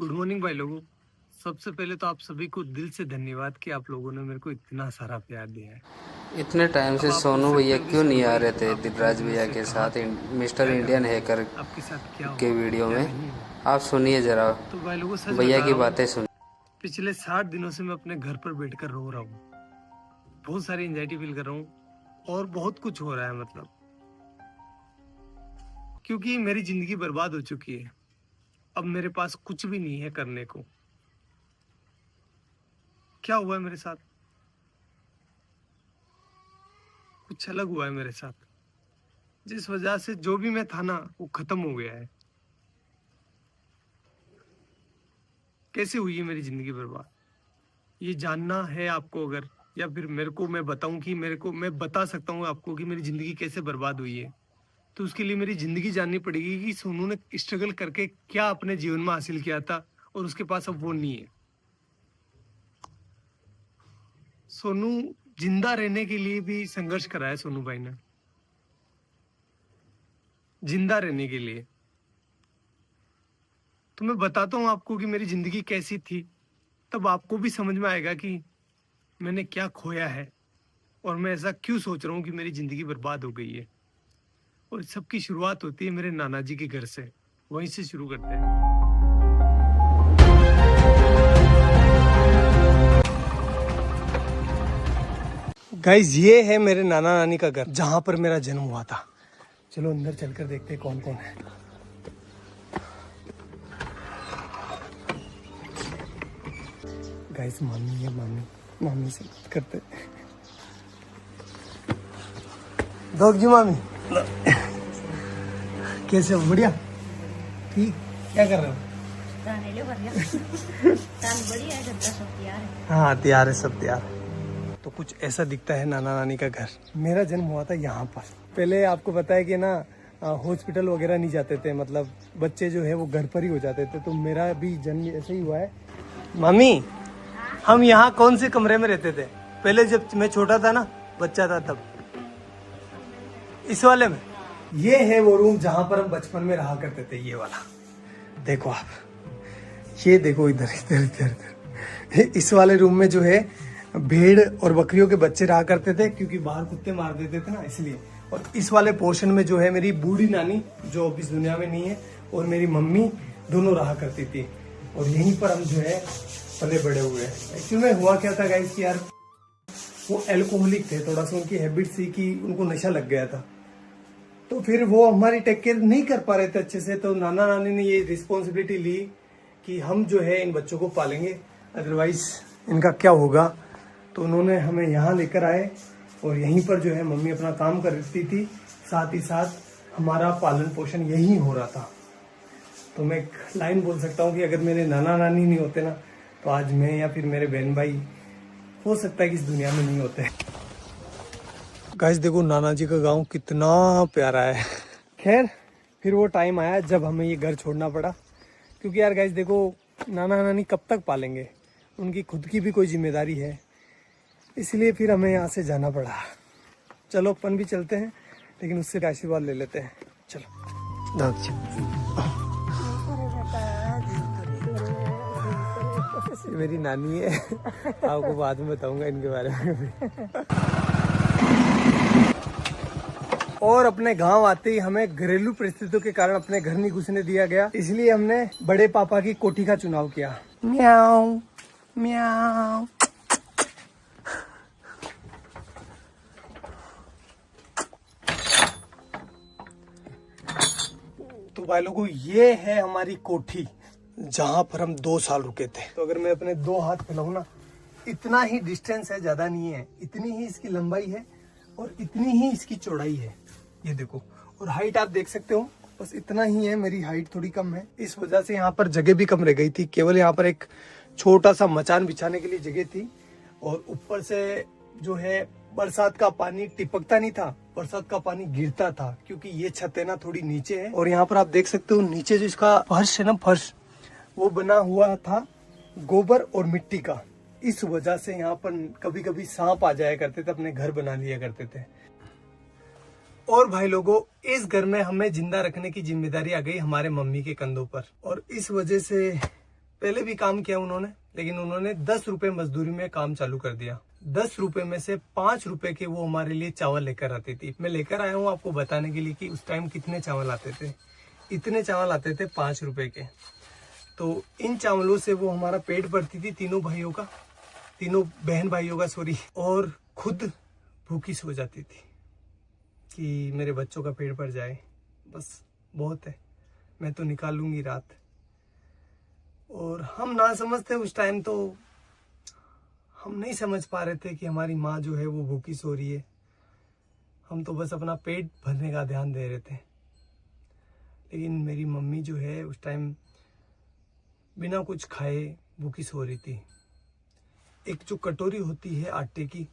Good morning भाई लोगों। सबसे पहले तो आप सभी को दिल से धन्यवाद कि आप लोगों ने मेरे को इतना सारा प्यार दिया है। इतने टाइम अब से आप पूछ सोनू सकते भैया हो कि क्यों सोनू नहीं आ भाई रहे थे आप इतने दिलराज दिनों भैया से के कहाँ साथ थे, मिस्टर क्या कर इंडियन रहे थे, हैकर आपके साथ क्या के हुआ, वीडियो क्या में। नहीं हुआ। आप सुनिए जरा तो भाई लोगों सच भैया बता की रहा हूँ, बातें सुन। पिछले 60 दिनों से मैं अपने घर पर बैठकर रो रहा हूँ। बहुत सारी एंजाइटी फील कर रहा हूँ और बहुत कुछ हो रहा है, मतलब क्योंकि मेरी जिंदगी बर्बाद हो चुकी है। अब मेरे पास कुछ भी नहीं है करने को। क्या हुआ है मेरे साथ, कुछ अलग हुआ है मेरे साथ, जिस वजह से जो भी मैं था ना वो खत्म हो गया है। कैसे हुई है मेरी जिंदगी बर्बाद, ये जानना है आपको अगर, या फिर मेरे को मैं बताऊं कि मेरे को मैं बता सकता हूँ आपको कि मेरी जिंदगी कैसे बर्बाद हुई है, तो उसके लिए मेरी जिंदगी जाननी पड़ेगी कि सोनू ने स्ट्रगल करके क्या अपने जीवन में हासिल किया था और उसके पास अब वो नहीं है। सोनू जिंदा रहने के लिए भी संघर्ष करा है सोनू भाई ने, जिंदा रहने के लिए। तो मैं बताता हूँ आपको कि मेरी जिंदगी कैसी थी, तब आपको भी समझ में आएगा कि मैंने क्या खोया है और मैं ऐसा क्यों सोच रहा हूँ कि मेरी जिंदगी बर्बाद हो गई है। और सबकी शुरुआत होती है मेरे नाना जी के घर से, वहीं से शुरू करते हैं। गाइस ये है मेरे नाना नानी का घर, जहां पर मेरा जन्म हुआ था। चलो अंदर चलकर देखते हैं कौन कौन है। गाइस मामी है, मामी से बात करते हैं। दोग जी मामी कैसे हो? बढ़िया, ठीक। क्या कर रहे हो? हाँ तैयार है, सब तैयार है। तो कुछ ऐसा दिखता है नाना नानी का घर। मेरा जन्म हुआ था यहाँ पर। पहले आपको पता है कि ना हॉस्पिटल वगैरह नहीं जाते थे, मतलब बच्चे जो है वो घर पर ही हो जाते थे। तो मेरा भी जन्म ऐसे ही हुआ है। मामी हम यहाँ कौन से कमरे में रहते थे पहले, जब मैं छोटा था ना, बच्चा था तब? इस वाले में। ये है वो रूम जहां पर हम बचपन में रहा करते थे, ये वाला। देखो आप, ये देखो इधर इधर इधर इधर। इस वाले रूम में जो है भेड़ और बकरियों के बच्चे रहा करते थे, क्योंकि बाहर कुत्ते मार देते थे ना, इसलिए। और इस वाले पोर्शन में जो है मेरी बूढ़ी नानी, जो अब इस दुनिया में नहीं है, और मेरी मम्मी दोनों रहा करती थी। और यहीं पर हम जो है पले बड़े हुए हैं। एक्चुअली में हुआ क्या था गाइस कि यार वो एल्कोहलिक थे, थोड़ा सा उनकी हैबिट थी कि उनको नशा लग गया था। तो फिर वो हमारी टेक केयर नहीं कर पा रहे थे अच्छे से। तो नाना नानी ने ये रिस्पॉन्सिबिलिटी ली कि हम जो है इन बच्चों को पालेंगे, अदरवाइज इनका क्या होगा। तो उन्होंने हमें यहाँ लेकर आए और यहीं पर जो है मम्मी अपना काम करती थी, साथ ही साथ हमारा पालन पोषण यही हो रहा था। तो मैं एक लाइन बोल सकता हूँ कि अगर मेरे नाना नानी नहीं होते ना, तो आज मैं या फिर मेरे बहन भाई हो सकता है कि इस दुनिया में नहीं होते। गाइस देखो नाना जी का गांव कितना प्यारा है। खैर फिर वो टाइम आया जब हमें ये घर छोड़ना पड़ा, क्योंकि यार गाइस देखो नाना नानी कब तक पालेंगे, उनकी खुद की भी कोई जिम्मेदारी है, इसलिए फिर हमें यहाँ से जाना पड़ा। चलो अपन भी चलते हैं, लेकिन उससे आशीर्वाद ले लेते हैं। चलो मेरी नानी है, आपको बाद में बताऊंगा इनके बारे में। और अपने गांव आते ही हमें घरेलू परिस्थितियों के कारण अपने घर नहीं घुसने दिया गया, इसलिए हमने बड़े पापा की कोठी का चुनाव किया। म्याऊ म्याऊ। तो भाई लोगों ये है हमारी कोठी, जहां पर हम 2 साल रुके थे। तो अगर मैं अपने 2 हाथ फैलाऊं ना, इतना ही डिस्टेंस है, ज्यादा नहीं है। इतनी ही इसकी लंबाई है और इतनी ही इसकी चौड़ाई है, ये देखो। और हाइट आप देख सकते हो, बस इतना ही है। मेरी हाइट थोड़ी कम है, इस वजह से यहाँ पर जगह भी कम रह गई थी। केवल यहाँ पर एक छोटा सा मचान बिछाने के लिए जगह थी। और ऊपर से जो है बरसात का पानी टिपकता नहीं था, बरसात का पानी गिरता था, क्योंकि ये छत है ना थोड़ी नीचे है। और यहाँ पर आप देख सकते हो नीचे जो इसका फर्श है ना, फर्श वो बना हुआ था गोबर और मिट्टी का। इस वजह से यहाँ पर कभी कभी सांप आ जाया करते थे, अपने घर बना लिया करते थे। और भाई लोगों इस घर में हमें जिंदा रखने की जिम्मेदारी आ गई हमारे मम्मी के कंधों पर। और इस वजह से पहले भी काम किया उन्होंने, लेकिन उन्होंने 10 रुपए मजदूरी में काम चालू कर दिया। 10 रुपए में से 5 रुपए के वो हमारे लिए चावल लेकर आती थी। मैं लेकर आया हूँ आपको बताने के लिए कि उस टाइम कितने चावल आते थे। इतने चावल आते थे 5 रुपए के। तो इन चावलों से वो हमारा पेट भरती थी, तीनों बहन भाइयों का सॉरी, और खुद भूखी सो जाती थी कि मेरे बच्चों का पेट भर जाए, बस बहुत है, मैं तो निकाल लूंगी रात। और हम ना समझते उस टाइम, तो हम नहीं समझ पा रहे थे कि हमारी माँ जो है वो भूखी सो रही है। हम तो बस अपना पेट भरने का ध्यान दे रहे थे। लेकिन मेरी मम्मी जो है उस टाइम बिना कुछ खाए भूखी सो रही थी। एक जो कटोरी होती है आटे की,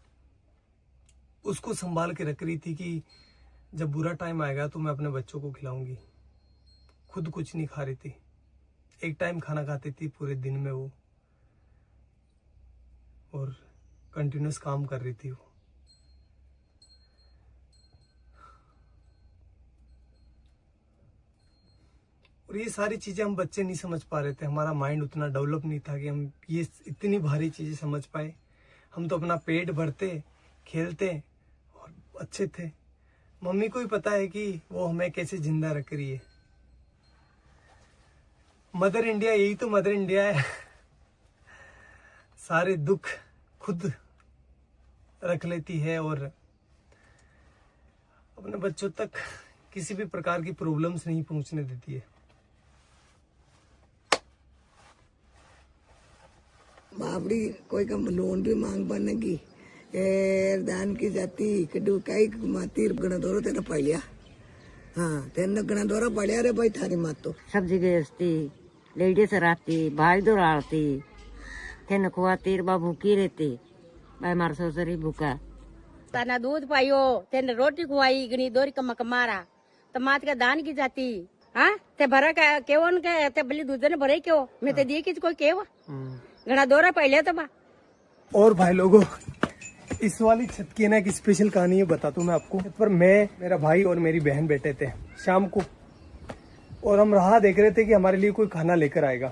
उसको संभाल के रख रही थी कि जब बुरा टाइम आएगा तो मैं अपने बच्चों को खिलाऊंगी। खुद कुछ नहीं खा रही थी, एक टाइम खाना खाती थी पूरे दिन में वो, और कंटिन्यूस काम कर रही थी वो। और ये सारी चीजें हम बच्चे नहीं समझ पा रहे थे, हमारा माइंड उतना डेवलप नहीं था कि हम ये इतनी भारी चीजें समझ पाए। हम तो अपना पेट भरते, खेलते और अच्छे थे। मम्मी को ही पता है कि वो हमें कैसे जिंदा रख रही है। मदर इंडिया, यही तो मदर इंडिया है। सारे दुख खुद रख लेती है और अपने बच्चों तक किसी भी प्रकार की प्रॉब्लम्स नहीं पहुंचने देती है। बाबड़ी कोई का लोन भी मांग पाने की दान की जाती कड़ू कई माती गणा दौरा तेरा पड़िया। हाँ तेन गणा दौरा पड़िया रे भाई थारी मात तो सब्जी बेचती, लेडीज रहती, भाई दौड़ाती, तेन खुआती, बा भूखी रहती, भाई मार ससुरी भूखा। तना दूध पाइयो, तेन रोटी खुआई, गनी दोरी कमा कमारा, तमात का दान की जाती। हाँ ते भरा का केवन के ते बली दूध ने भरे क्यों, मैं ते दिए किसी को केव गणा दौरा पहले तो बा। और भाई लोगों, इस वाली छत की ना एक स्पेशल कहानी है, बताता हूँ मैं आपको। पर मैं, मेरा भाई और मेरी बहन बैठे थे शाम को, और हम राह देख रहे थे कि हमारे लिए कोई खाना लेकर आएगा,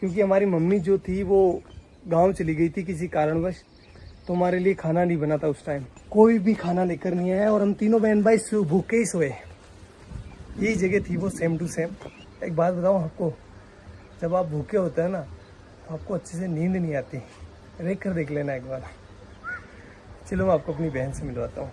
क्योंकि हमारी मम्मी जो थी वो गांव चली गई थी किसी कारणवश, तो हमारे लिए खाना नहीं बना था उस टाइम। कोई भी खाना लेकर नहीं आया और हम तीनों बहन भाई भूखे ही सोए। यही जगह थी वो, सेम टू सेम। एक बात बताऊँ आपको, जब आप भूखे होते हैं ना तो आपको अच्छे से नींद नहीं आती। देख लेना एक बार। चलो मैं आपको अपनी बहन से मिलवाता हूँ।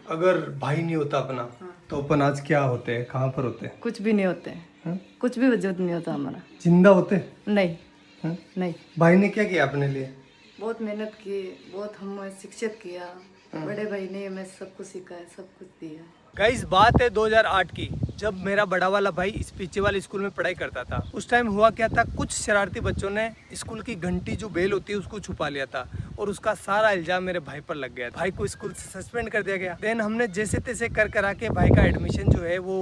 अगर भाई नहीं होता अपना, तो अपन आज क्या होते हैं, कहाँ पर होते हैं? कुछ भी नहीं होते हैं, कुछ भी वजूद नहीं होता हमारा। जिंदा होते? नहीं हा? नहीं। भाई ने क्या किया अपने लिए? बहुत मेहनत की, बहुत हमें शिक्षित किया। बड़े भाई ने हमें सब कुछ सिखाया, सब कुछ दिया। गाइस बात है 2008 की, जब मेरा बड़ा वाला भाई इस पीछे वाले स्कूल में पढ़ाई करता था। उस टाइम हुआ क्या था, कुछ शरारती बच्चों ने स्कूल की घंटी जो बेल होती है उसको छुपा लिया था, और उसका सारा इल्जाम मेरे भाई पर लग गया। भाई को स्कूल से सस्पेंड कर दिया गया। देन हमने जैसे तैसे कर करा के भाई का एडमिशन जो है वो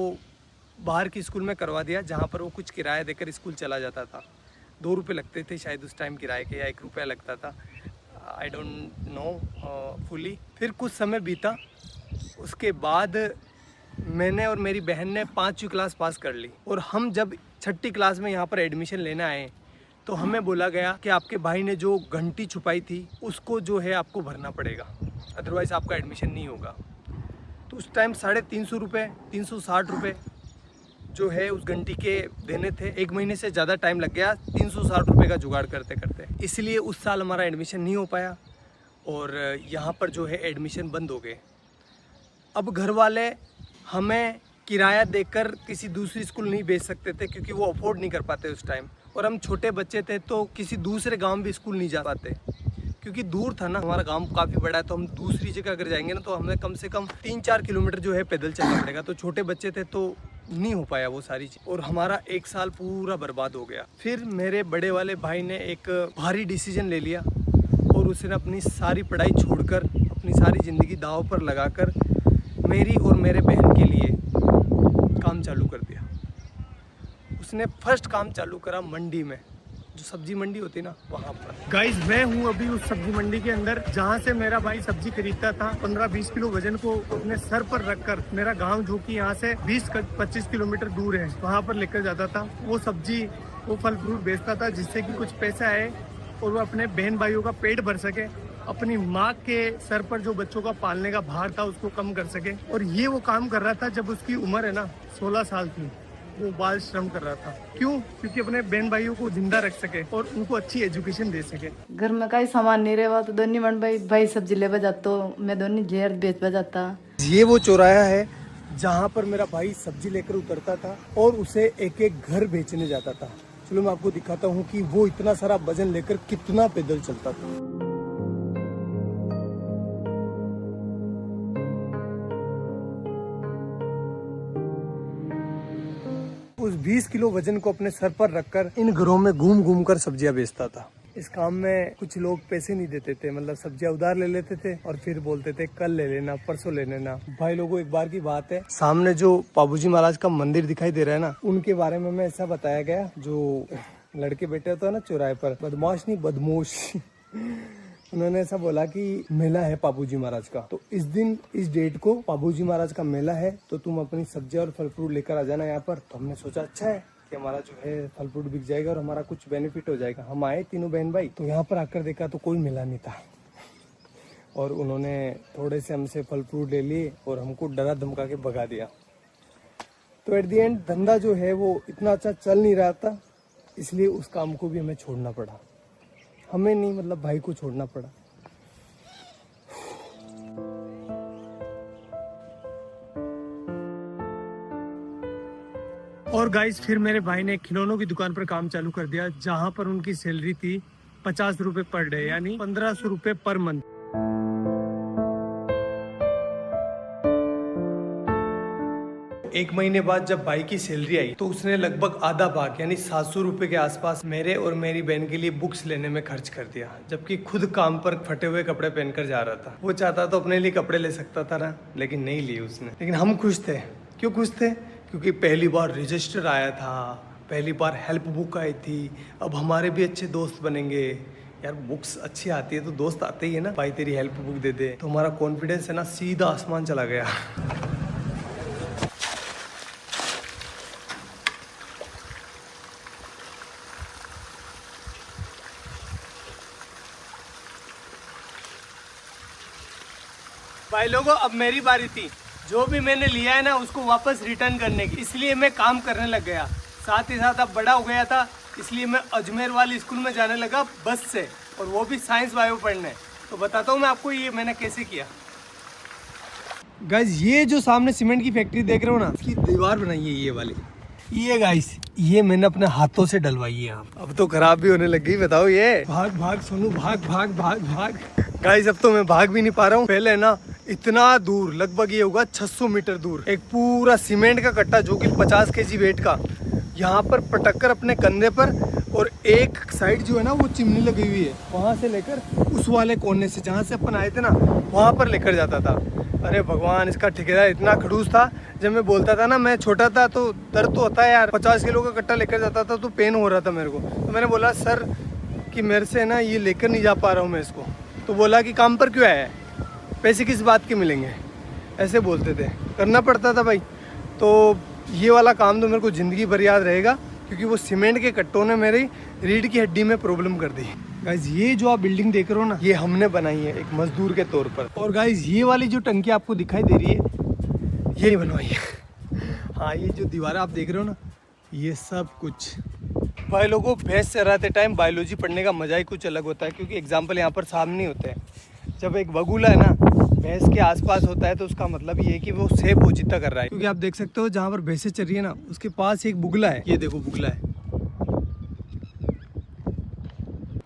बाहर की स्कूल में करवा दिया, जहाँ पर वो कुछ किराया देकर स्कूल चला जाता था। 2 रुपये लगते थे शायद उस टाइम किराए के, या 1 रुपया लगता था, आई डोंट नो फुली। फिर कुछ समय बीता, उसके बाद मैंने और मेरी बहन ने 5वीं क्लास पास कर ली, और हम जब 6ठी क्लास में यहाँ पर एडमिशन लेने आए तो हमें बोला गया कि आपके भाई ने जो घंटी छुपाई थी उसको जो है आपको भरना पड़ेगा, अदरवाइज़ आपका एडमिशन नहीं होगा। तो उस टाइम 350 रुपये, 360 रुपये जो है उस घंटी के देने थे। 1 महीने से ज़्यादा टाइम लग गया 360 रुपये का जुगाड़ करते करते, इसलिए उस साल हमारा एडमिशन नहीं हो पाया, और यहाँ पर जो है एडमिशन बंद हो गए। अब घर वाले हमें किराया देकर किसी दूसरी स्कूल नहीं भेज सकते थे, क्योंकि वो अफोर्ड नहीं कर पाते उस टाइम, और हम छोटे बच्चे थे तो किसी दूसरे गांव भी स्कूल नहीं जा पाते, क्योंकि दूर था ना। हमारा गांव काफ़ी बड़ा है, तो हम दूसरी जगह अगर जाएंगे ना तो हमें कम से कम 3-4 किलोमीटर जो है पैदल चलना पड़ेगा। तो छोटे बच्चे थे तो नहीं हो पाया वो सारी चीज़, और हमारा 1 साल पूरा बर्बाद हो गया। फिर मेरे बड़े वाले भाई ने एक भारी डिसीजन ले लिया, और उसने अपनी सारी पढ़ाई छोड़कर, अपनी सारी ज़िंदगी दांव पर लगाकर मेरी और मेरे बहन के लिए काम चालू कर दिया। उसने फर्स्ट काम चालू करा मंडी में। जो सब्जी मंडी होती है ना वहाँ पर। गाइस मैं हूँ अभी उस सब्जी मंडी के अंदर जहाँ से मेरा भाई सब्जी खरीदता था। 15-20 किलो वजन को अपने सर पर रखकर मेरा गांव जो कि यहाँ से 20-25 किलोमीटर दूर है वहाँ पर लेकर जाता था। वो सब्जी वो फल फ्रूट बेचता था जिससे कि कुछ पैसा आए और वो अपने बहन भाइयों का पेट भर सके, अपनी माँ के सर पर जो बच्चों का पालने का भार था उसको कम कर सके। और ये वो काम कर रहा था जब उसकी उम्र है ना 16 साल थी। वो बाल श्रम कर रहा था। क्यों? क्योंकि अपने बहन भाइयों को जिंदा रख सके और उनको अच्छी एजुकेशन दे सके। घर में कई सामान नहीं रहा तो दोनों मन भाई सब्जी ले जाता, मैं दोनों जेर बेच जाता। ये वो चौराहा है जहाँ पर मेरा भाई सब्जी लेकर उतरता था और उसे एक एक घर बेचने जाता था। चलो मैं आपको दिखाता हूँ कि वो इतना सारा वजन लेकर कितना पैदल चलता था। उस 20 किलो वजन को अपने सर पर रखकर इन घरों में घूम घूम कर सब्जियां बेचता था। इस काम में कुछ लोग पैसे नहीं देते थे, मतलब सब्जियां उधार ले लेते थे और फिर बोलते थे कल ले लेना, परसों ले लेना। भाई लोगों एक बार की बात है, सामने जो पाबूजी महाराज का मंदिर दिखाई दे रहा है ना, उनके बारे में मैं ऐसा बताया गया, जो लड़के बैठे होते हैं ना चौराहे पर, बदमाश नहीं बदमोश उन्होंने ऐसा बोला कि मेला है पाबूजी महाराज का, तो इस दिन इस डेट को पाबूजी महाराज का मेला है, तो तुम अपनी सब्जी और फल फ्रूट लेकर आ जाना यहाँ पर। तो हमने सोचा अच्छा है कि हमारा जो है फल फ्रूट बिक जाएगा और हमारा कुछ बेनिफिट हो जाएगा। हम आए तीनों बहन भाई, तो यहाँ पर आकर देखा तो कोई मिला नहीं था और उन्होंने थोड़े से हमसे फल फ्रूट ले लिए और हमको डरा धमका के भगा दिया। तो एट दी एंड धंधा जो है वो इतना अच्छा चल नहीं रहा था, इसलिए उस काम को भी हमें छोड़ना पड़ा। हमें नहीं, मतलब भाई को छोड़ना पड़ा। और गाइस फिर मेरे भाई ने खिलौनों की दुकान पर काम चालू कर दिया, जहां पर उनकी सैलरी थी 50 रुपए पर डे, यानी 1500 रुपए पर मंथ। एक महीने बाद जब भाई की सैलरी आई तो उसने लगभग आधा भाग यानी 700 रुपए के आसपास मेरे और मेरी बहन के लिए बुक्स लेने में खर्च कर दिया, जबकि खुद काम पर फटे हुए कपड़े पहनकर जा रहा था। वो चाहता तो अपने लिए कपड़े ले सकता था ना, लेकिन नहीं लिए उसने। लेकिन हम खुश थे। क्यों खुश थे? क्योंकि पहली बार रजिस्टर आया था, पहली बार हेल्प बुक आई थी, अब हमारे भी अच्छे दोस्त बनेंगे। यार बुक्स अच्छी आती है तो दोस्त आते ही है ना, भाई तेरी हेल्प बुक दे दे, तो हमारा कॉन्फिडेंस है ना सीधा आसमान चला गया। भाई लोगों अब मेरी बारी थी, जो भी मैंने लिया है ना उसको वापस रिटर्न करने की, इसलिए मैं काम करने लग गया। साथ ही साथ अब बड़ा हो गया था, इसलिए मैं अजमेर वाली स्कूल में जाने लगा बस से, और वो भी साइंस बायो पढ़ने। तो बताता हूँ मैं आपको ये मैंने कैसे किया। गाइस ये जो सामने सीमेंट की फैक्ट्री देख रहे हो ना, इसकी दीवार बनाई है ये वाली, ये गाइस ये मैंने अपने हाथों से डलवाई है। अब तो खराब भी होने लग गई, बताओ ये। भाग भाग सोनू भाग भाग भाग भाग। गाइस अब तो मैं भाग भी नहीं पा रहा हूँ। पहले ना इतना दूर, लगभग ये होगा 600 मीटर दूर, एक पूरा सीमेंट का कट्टा जो कि 50 kg वेट का, यहाँ पर पटक कर अपने कंधे पर, और एक साइड जो है ना वो चिमनी लगी हुई है, वहाँ से लेकर उस वाले कोने से जहाँ से अपन आए थे ना वहाँ पर लेकर जाता था। अरे भगवान, इसका ठेकेदार इतना खड़ूस था। जब मैं बोलता था ना, मैं छोटा था तो दर्द तो होता है यार, 50 किलो का कट्टा लेकर जाता था तो पेन हो रहा था मेरे को। तो मैंने बोला सर कि मेरे से ना ये लेकर नहीं जा पा रहा हूँ मैं इसको। तो बोला कि काम पर क्यों आया है, पैसे किस बात के मिलेंगे, ऐसे बोलते थे। करना पड़ता था भाई। तो ये वाला काम तो मेरे को ज़िंदगी भर याद रहेगा, क्योंकि वो सीमेंट के कट्टों ने मेरी रीढ़ की हड्डी में प्रॉब्लम कर दी। गाइज ये जो आप बिल्डिंग देख रहे हो ना, ये हमने बनाई है एक मजदूर के तौर पर। और गाइज ये वाली जो टंकी आपको दिखाई दे रही है, ये बनवाई है। हाँ, ये जो दीवार आप देख रहे हो ना, ये सब कुछ। भाई लोगों, भैंस चराते टाइम बायोलॉजी पढ़ने का मजा ही कुछ अलग होता है, क्योंकि एग्जाम्पल यहाँ पर सामने होते हैं। जब एक बगुला है ना भैंस के आसपास होता है तो उसका मतलब ये है कि वो सेब पोजीता कर रहा है। क्योंकि आप देख सकते हो जहाँ पर भैंसें चर रही है ना, उसके पास एक बुगला है। ये देखो बुगला है।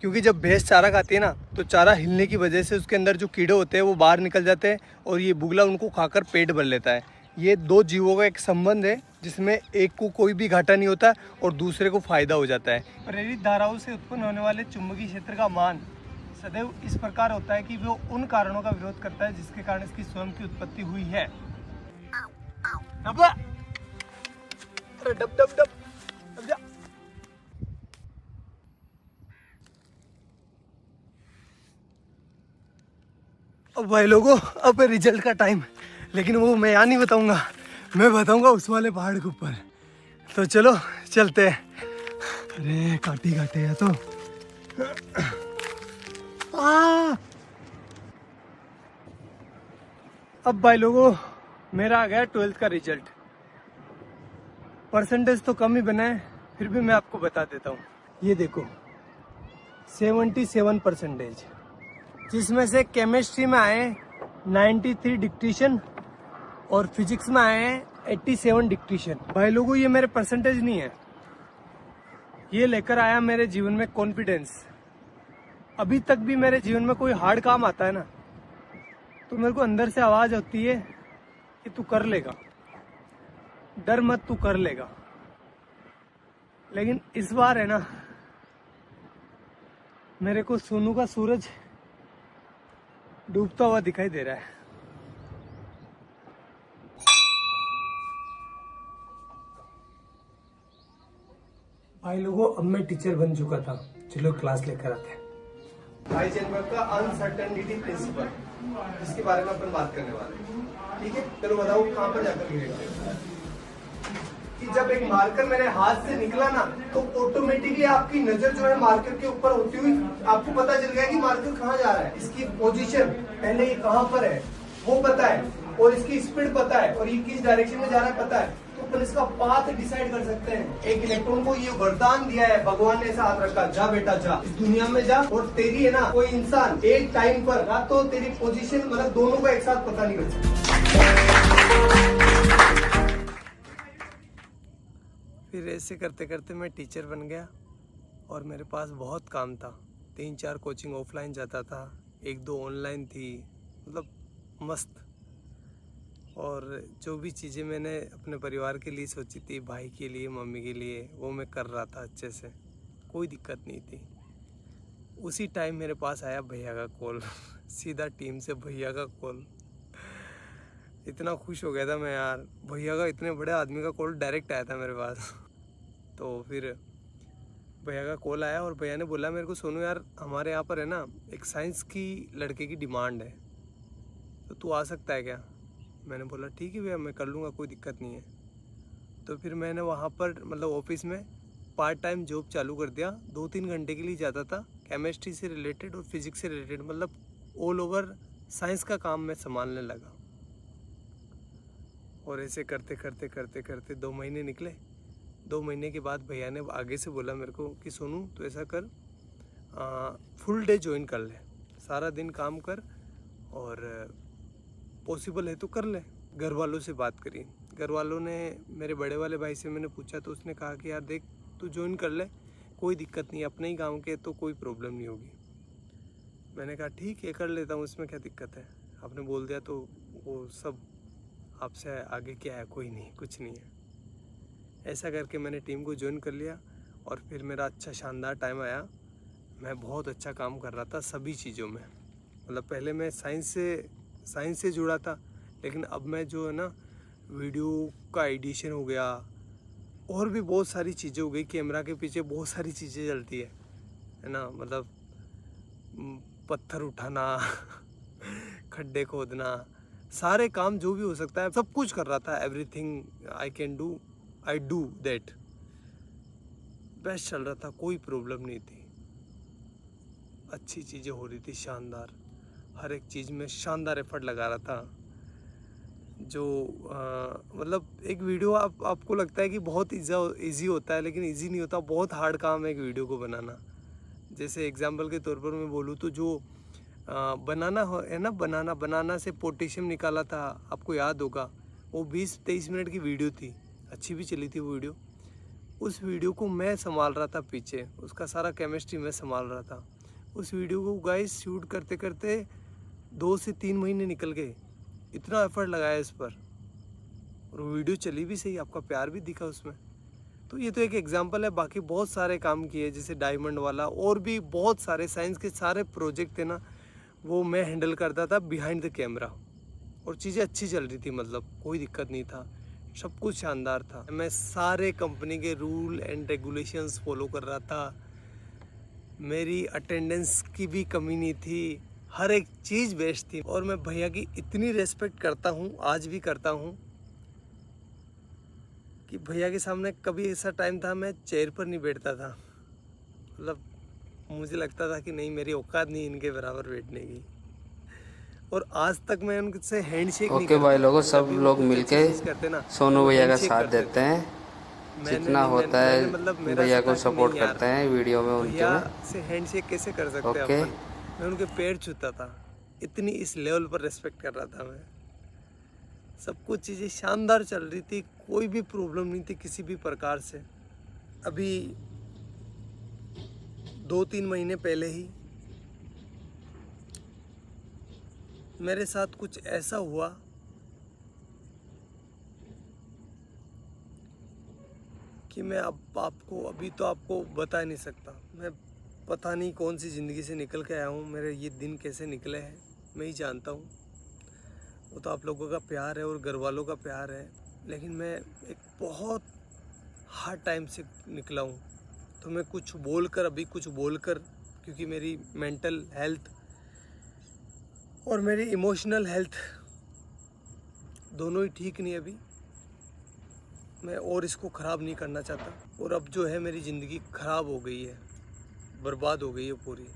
क्योंकि जब भैंस चारा खाती है ना, तो चारा हिलने की वजह से उसके अंदर जो कीड़े होते हैं वो बाहर निकल जाते हैं, और ये बुगला उनको खाकर पेट भर लेता है। ये दो जीवों का एक संबंध है, जिसमें एक को कोई भी घाटा नहीं होता और दूसरे को फायदा हो जाता है। प्रेरित धाराओं से उत्पन्न होने वाले चुंबकीय क्षेत्र का मान सदैव इस प्रकार होता है कि वो उन कारणों का विरोध करता है जिसके कारण इसकी स्वयं की उत्पत्ति हुई है। अरे डब डब डब, डब जा। अब भाई लोगों अब रिजल्ट का टाइम, लेकिन वो मैं यहाँ नहीं बताऊंगा, मैं बताऊंगा उस वाले पहाड़ के ऊपर। तो चलो चलते हैं। अरे काटे काटे या तो अब भाई लोगों मेरा आ गया 12th का रिजल्ट। परसेंटेज तो कम ही बना है, फिर भी मैं आपको बता देता हूँ। ये देखो 77%, जिसमें से केमिस्ट्री में आए 93 डिक्टेशन और फिजिक्स में आए हैं 87 डिक्टेशन। भाई लोगों ये मेरे परसेंटेज नहीं है, ये लेकर आया मेरे जीवन में कॉन्फिडेंस। अभी तक भी मेरे जीवन में कोई हार्ड काम आता है ना, तो मेरे को अंदर से आवाज होती है कि तू कर लेगा, डर मत, तू कर लेगा। लेकिन इस बार है ना, मेरे को सोनू का सूरज डूबता हुआ दिखाई दे रहा है। भाई लोगों अब मैं टीचर बन चुका था, चलो क्लास लेकर आते हैं। हाइजेनबर्ग का अनसर्टेनिटी प्रिंसिपल, जिसके बारे में अपन बात करने वाले हैं, ठीक है। चलो बताओ कहाँ पर जाकर गिरेगा। कि जब एक मार्कर मेरे हाथ से निकला ना, तो ऑटोमेटिकली आपकी नजर जो है मार्कर के ऊपर होती हुई आपको पता चल गया कि मार्कर कहाँ जा रहा है। इसकी पोजीशन पहले ये कहाँ पर है वो पता है, और इसकी स्पीड पता है, और ये किस डायरेक्शन में जा रहा है पता है। तो अपन इसका पाथ डिसाइड कर सकते हैं। एक इलेक्ट्रॉन को ये वरदान दिया है भगवान ने, ऐसा हाथ रखा, जा बेटा जा, इस दुनिया में जा, और तेरी है ना कोई इंसान एक टाइम पर ना तो तेरी पोजीशन मतलब दोनों को एक साथ पता नहीं कर सकता। फिर ऐसे करते करते मैं टीचर बन गया, और मेरे पास बहुत काम था। 3-4 कोचिंग ऑफलाइन जाता था, 1-2 ऑनलाइन थी, मतलब मस्त। और जो भी चीज़ें मैंने अपने परिवार के लिए सोची थी, भाई के लिए, मम्मी के लिए, वो मैं कर रहा था अच्छे से, कोई दिक्कत नहीं थी। उसी टाइम मेरे पास आया भैया का कॉल सीधा टीम से भैया का कॉल। इतना खुश हो गया था मैं यार, भैया का, इतने बड़े आदमी का कॉल डायरेक्ट आया था मेरे पास। तो फिर भैया का कॉल आया और भैया ने बोला मेरे को, सोनू यार हमारे यहाँ पर है ना एक साइंस की लड़के की डिमांड है, तो तू आ सकता है क्या। मैंने बोला ठीक है भैया मैं कर लूँगा, कोई दिक्कत नहीं है। तो फिर मैंने वहाँ पर मतलब ऑफिस में पार्ट टाइम जॉब चालू कर दिया। 2-3 घंटे के लिए जाता था, केमिस्ट्री से रिलेटेड और फिजिक्स से रिलेटेड, मतलब ऑल ओवर साइंस का काम मैं संभालने लगा। और ऐसे करते करते करते करते 2 महीने निकले। 2 महीने के बाद भैया ने आगे से बोला मेरे को कि सोनू तो ऐसा कर, फुल डे ज्वाइन कर ले, सारा दिन काम कर, और पॉसिबल है तो कर ले। घर वालों से बात करी, घर वालों ने, मेरे बड़े वाले भाई से मैंने पूछा तो उसने कहा कि यार देख तू ज्वाइन कर ले, कोई दिक्कत नहीं, अपने ही गांव के तो कोई प्रॉब्लम नहीं होगी। मैंने कहा ठीक है कर लेता हूँ, इसमें क्या दिक्कत है, आपने बोल दिया तो वो सब आपसे आगे क्या है, कोई नहीं, कुछ नहीं है। ऐसा करके मैंने टीम को ज्वाइन कर लिया, और फिर मेरा अच्छा शानदार टाइम आया। मैं बहुत अच्छा काम कर रहा था सभी चीज़ों में, मतलब पहले मैं साइंस से जुड़ा था, लेकिन अब मैं जो है ना वीडियो का एडिशन हो गया, और भी बहुत सारी चीज़ें हो गई। कैमरा के पीछे बहुत सारी चीज़ें चलती है ना, मतलब पत्थर उठाना खड्डे खोदना, सारे काम जो भी हो सकता है सब कुछ कर रहा था। Everything I can do, I do that. Best चल रहा था, कोई प्रॉब्लम नहीं थी, अच्छी चीज़ें हो रही थी, शानदार, हर एक चीज़ में शानदार एफर्ट लगा रहा था। जो मतलब एक वीडियो आपको लगता है कि बहुत इजी होता है, लेकिन इजी नहीं होता, बहुत हार्ड काम है एक वीडियो को बनाना। जैसे एग्जांपल के तौर पर मैं बोलूँ तो जो बनाना है ना, बनाना से पोटेशियम निकाला था, आपको याद होगा, वो 20-23 मिनट की वीडियो थी, अच्छी भी चली थी वो वीडियो। उस वीडियो को मैं संभाल रहा था पीछे, उसका सारा केमिस्ट्री मैं संभाल रहा था। उस वीडियो को गाइस शूट करते करते 2 से 3 महीने निकल गए, इतना एफर्ट लगाया इस पर, और वीडियो चली भी सही, आपका प्यार भी दिखा उसमें। तो ये तो एक एग्जांपल है, बाकी बहुत सारे काम किए, जैसे डायमंड वाला, और भी बहुत सारे साइंस के सारे प्रोजेक्ट थे ना, वो मैं हैंडल करता था बिहाइंड द कैमरा, और चीज़ें अच्छी चल रही थी, मतलब कोई दिक्कत नहीं था, सब कुछ शानदार था। मैं सारे कंपनी के रूल एंड रेगुलेशंस फॉलो कर रहा था, मेरी अटेंडेंस की भी कमी नहीं थी, हर एक चीज़ बेस्ट थी। और मैं भैया की इतनी रेस्पेक्ट करता हूँ, आज भी करता हूँ, कि भैया के सामने कभी ऐसा टाइम था मैं चेयर पर नहीं बैठता था। मतलब मुझे लगता था कि नहीं, मेरी औकात नहीं इनके बराबर बैठने की। और आज तक मैं उनसे हैंडशेक नहीं ओके करता। भाई लोगों, सब जब भी वो लोग कुछ मिलके अच्छी चीज़ करते ना, सोनू तो भैया का हैंडशेक साथ करते देते थे। हैं। मैंने जितना नहीं- होता मैंने है मतलब मेरा भैया सोचा को कि सपोर्ट नहीं यार, करते हैं वीडियो में उनके भैया में। से हैंडशेक कैसे कर सकते हैं ओके। अपन। मैं उनके पैर छूता था, इतनी इस लेवल पर रेस्पेक्ट कर रहा था मैं। सब कुछ चीज़ें शानदार चल रही थी, कोई भी प्रॉब्लम नहीं थी किसी भी प्रकार से। अभी 2-3 महीने पहले ही मेरे साथ कुछ ऐसा हुआ कि मैं अब आपको अभी तो आपको बता नहीं सकता। मैं पता नहीं कौन सी ज़िंदगी से निकल के आया हूँ, मेरे ये दिन कैसे निकले हैं मैं ही जानता हूँ। वो तो आप लोगों का प्यार है और घर वालों का प्यार है। लेकिन मैं एक बहुत हार्ड टाइम से निकला हूँ। तो मैं कुछ बोलकर क्योंकि मेरी मेंटल हेल्थ और मेरी इमोशनल हेल्थ दोनों ही ठीक नहीं अभी। मैं और इसको ख़राब नहीं करना चाहता। और अब जो है मेरी ज़िंदगी ख़राब हो गई है, बर्बाद हो गई है पूरी।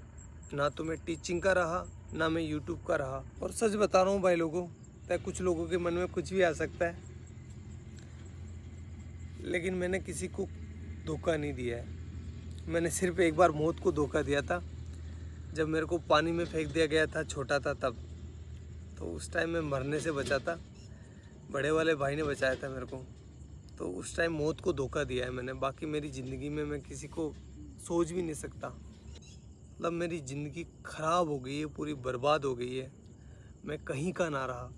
ना तो मैं टीचिंग का रहा, ना मैं यूट्यूब का रहा। और सच बता रहा हूँ भाई लोगों, कुछ लोगों के मन में कुछ भी आ सकता है, लेकिन मैंने किसी को धोखा नहीं दिया है। मैंने सिर्फ एक बार मौत को धोखा दिया था, जब मेरे को पानी में फेंक दिया गया था, छोटा था तब। तो उस टाइम मैं मरने से बचा था, बड़े वाले भाई ने बचाया था मेरे को। तो उस टाइम मौत को धोखा दिया है मैंने। बाकी मेरी ज़िंदगी में मैं किसी को सोच भी नहीं सकता। मतलब मेरी ज़िंदगी ख़राब हो गई है, पूरी बर्बाद हो गई है, मैं कहीं का ना रहा।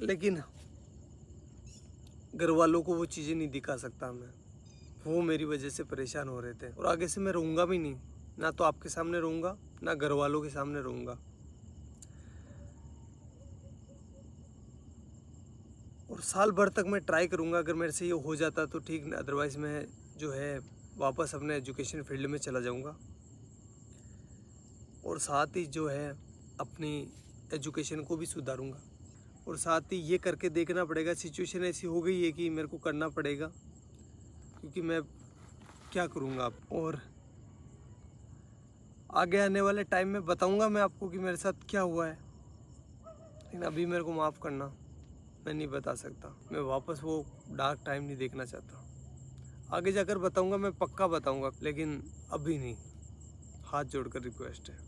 लेकिन घर वालों को वो चीज़ें नहीं दिखा सकता मैं। वो मेरी वजह से परेशान हो रहे थे। और आगे से मैं रहूँगा भी नहीं, ना तो आपके सामने रहूँगा, ना घर वालों के सामने रहूँगा। और साल भर तक मैं ट्राई करूँगा, अगर मेरे से ये हो जाता तो ठीक, अदरवाइज़ मैं जो है वापस अपने एजुकेशन फील्ड में चला जाऊँगा। और साथ ही जो है अपनी एजुकेशन को भी सुधारूँगा। और साथ ही ये करके देखना पड़ेगा, सिचुएशन ऐसी हो गई है कि मेरे को करना पड़ेगा, क्योंकि मैं क्या करूँगा अब। और आगे आने वाले टाइम में बताऊँगा मैं आपको कि मेरे साथ क्या हुआ है। लेकिन अभी मेरे को माफ़ करना, मैं नहीं बता सकता। मैं वापस वो डार्क टाइम नहीं देखना चाहता। आगे जाकर बताऊँगा, मैं पक्का बताऊँगा, लेकिन अभी नहीं। हाथ जोड़कर रिक्वेस्ट है।